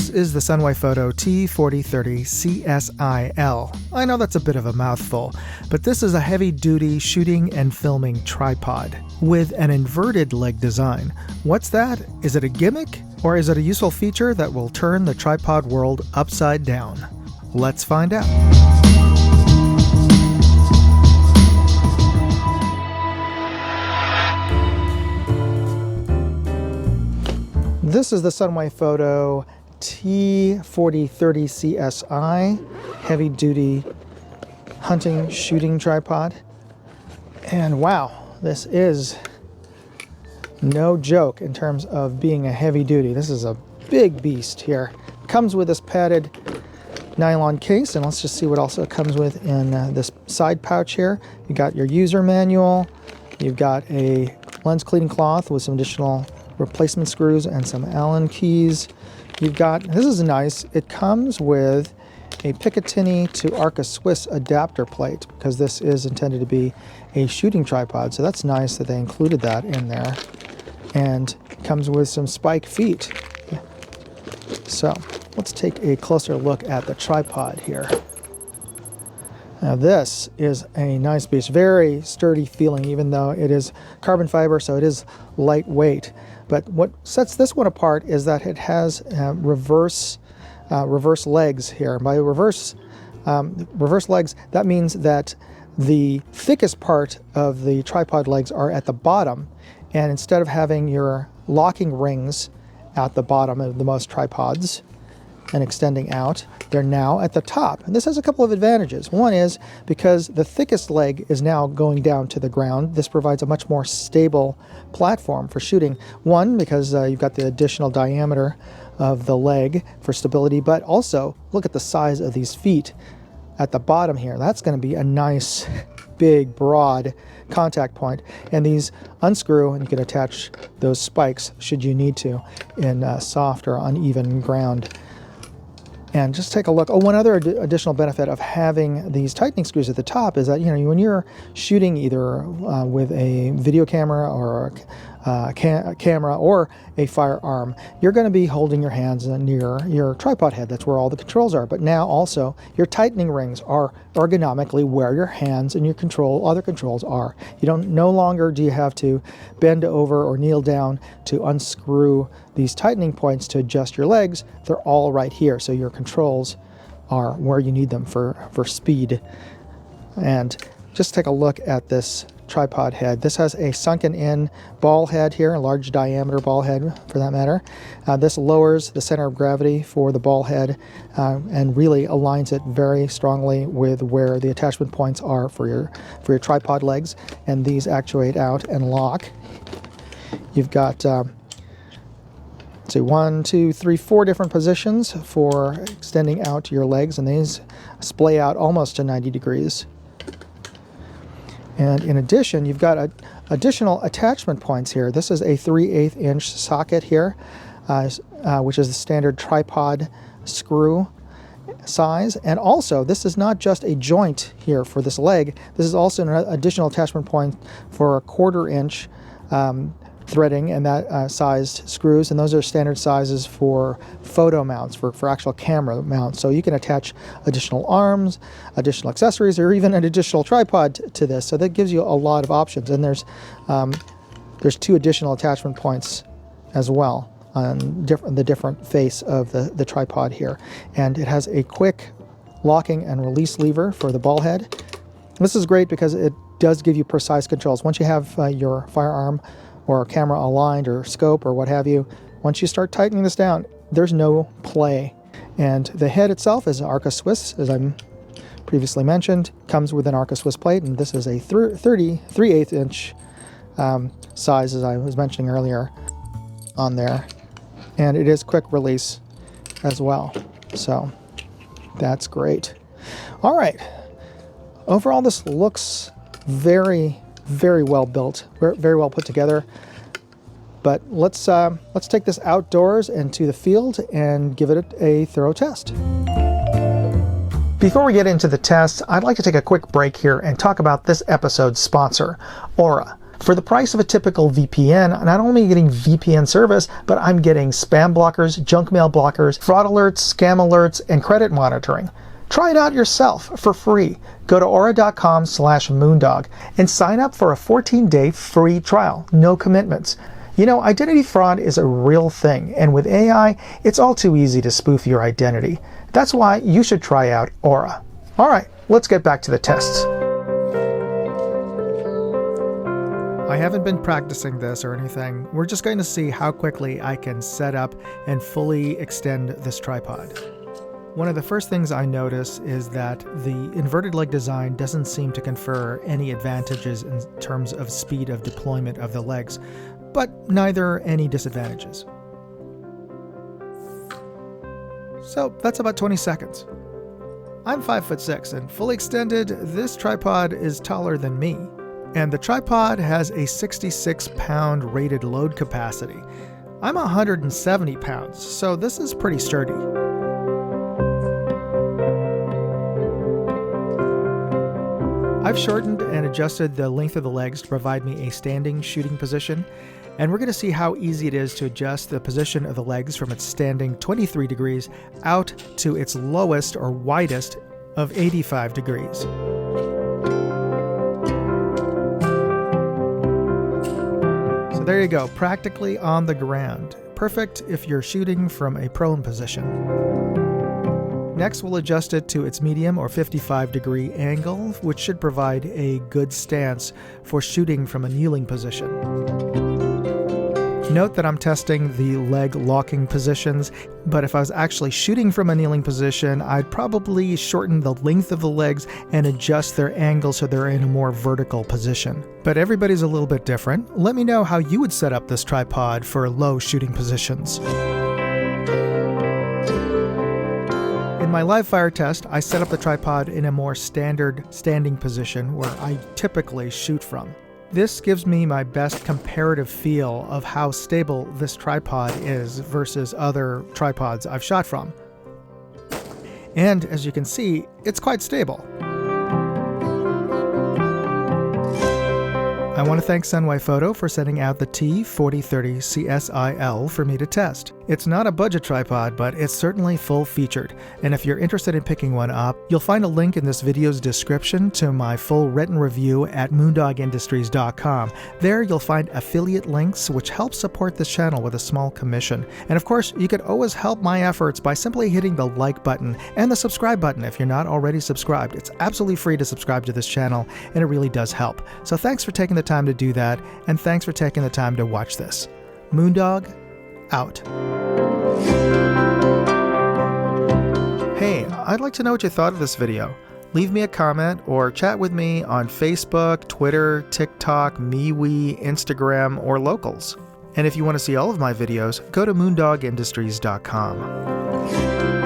This is the Sunwayfoto T4030 CSIL. I know that's a bit of a mouthful, but this is a heavy-duty shooting and filming tripod with an inverted leg design. What's that? Is it a gimmick? Or is it a useful feature that will turn the tripod world upside down? Let's find out. This is the Sunwayfoto T4030 CSI heavy duty hunting shooting tripod. And wow, this is no joke in terms of being a heavy duty. This is a big beast here. Comes with this padded nylon case, and let's just see what else it comes with in this side pouch here. You got your user manual, you've got a lens cleaning cloth with some additional replacement screws and some Allen keys. You've got, this is nice, it comes with a Picatinny to Arca Swiss adapter plate because this is intended to be a shooting tripod, so that's nice that they included that in there. And it comes with some spike feet. So let's take a closer look at the tripod here. Now this is a nice beast, very sturdy feeling, even though it is carbon fiber, so it is lightweight. But what sets this one apart is that it has reverse legs here. And by reverse legs, that means that the thickest part of the tripod legs are at the bottom, and instead of having your locking rings at the bottom of the most tripods and extending out, they're now at the top. And this has a couple of advantages. One is because the thickest leg is now going down to the ground. This provides a much more stable platform for shooting. One, because you've got the additional diameter of the leg for stability, but also look at the size of these feet at the bottom here. That's going to be a nice, big, broad contact point. And these unscrew, and you can attach those spikes should you need to in soft or uneven ground. And just take a look. Oh, one other additional benefit of having these tightening screws at the top is that, you know, when you're shooting either with a video camera or a camera or a firearm, you're going to be holding your hands near your tripod head. That's where all the controls are. But now also your tightening rings are ergonomically where your hands and your other controls are. No longer do you have to bend over or kneel down to unscrew these tightening points to adjust your legs. They're all right here. So your controls are where you need them for speed. And just take a look at this tripod head. This has a sunken in ball head here, a large diameter ball head for that matter. This lowers the center of gravity for the ball head and really aligns it very strongly with where the attachment points are for your tripod legs, and these actuate out and lock. You've got four different positions for extending out your legs, and these splay out almost to 90 degrees. And in addition, you've got additional attachment points here. This is a 3/8 inch socket here, which is the standard tripod screw size. And also, this is not just a joint here for this leg. This is also an additional attachment point for a 1/4 inch threading and that sized screws, and those are standard sizes for photo mounts, for actual camera mounts. So you can attach additional arms, additional accessories, or even an additional tripod to this. So that gives you a lot of options. And there's 2 additional attachment points as well on the different face of the tripod here. And it has a quick locking and release lever for the ball head. This is great because it does give you precise controls. Once you have your firearm or camera aligned or scope or what have you, once you start tightening this down, there's no play. And the head itself is Arca Swiss, as I previously mentioned, comes with an Arca Swiss plate, and this is a 3/8 inch size, as I was mentioning earlier on there. And it is quick release as well. So that's great. All right. Overall, this looks very, very well built, very well put together. But let's take this outdoors and to the field and give it a thorough test. Before we get into the test, I'd like to take a quick break here and talk about this episode's sponsor, Aura. For the price of a typical VPN, not only am I getting VPN service, but I'm getting spam blockers, junk mail blockers, fraud alerts, scam alerts, and credit monitoring. Try it out yourself for free. Go to aura.com/moondog and sign up for a 14-day free trial. No commitments. You know, identity fraud is a real thing, and with AI, it's all too easy to spoof your identity. That's why you should try out Aura. All right, let's get back to the tests. I haven't been practicing this or anything. We're just going to see how quickly I can set up and fully extend this tripod. One of the first things I notice is that the inverted leg design doesn't seem to confer any advantages in terms of speed of deployment of the legs, but neither any disadvantages. So that's about 20 seconds. I'm 5'6", and fully extended, this tripod is taller than me. And the tripod has a 66-pound rated load capacity. I'm 170 pounds, so this is pretty sturdy. I've shortened and adjusted the length of the legs to provide me a standing shooting position, and we're going to see how easy it is to adjust the position of the legs from its standing 23 degrees out to its lowest or widest of 85 degrees. So there you go, practically on the ground. Perfect if you're shooting from a prone position. Next, we'll adjust it to its medium or 55-degree angle, which should provide a good stance for shooting from a kneeling position. Note that I'm testing the leg locking positions, but if I was actually shooting from a kneeling position, I'd probably shorten the length of the legs and adjust their angle so they're in a more vertical position. But everybody's a little bit different. Let me know how you would set up this tripod for low shooting positions. In my live fire test, I set up the tripod in a more standard standing position where I typically shoot from. This gives me my best comparative feel of how stable this tripod is versus other tripods I've shot from. And as you can see, it's quite stable. I want to thank Sunwayfoto for sending out the T4030 CSIL for me to test. It's not a budget tripod, but it's certainly full-featured, and if you're interested in picking one up, you'll find a link in this video's description to my full written review at moondogindustries.com. There you'll find affiliate links which help support this channel with a small commission. And of course, you could always help my efforts by simply hitting the like button and the subscribe button if you're not already subscribed. It's absolutely free to subscribe to this channel, and it really does help. So thanks for taking the time to do that, and thanks for taking the time to watch this. Moondog, out. Hey, I'd like to know what you thought of this video. Leave me a comment or chat with me on Facebook, Twitter, TikTok, MeWe, Instagram, or Locals. And if you want to see all of my videos, go to moondogindustries.com.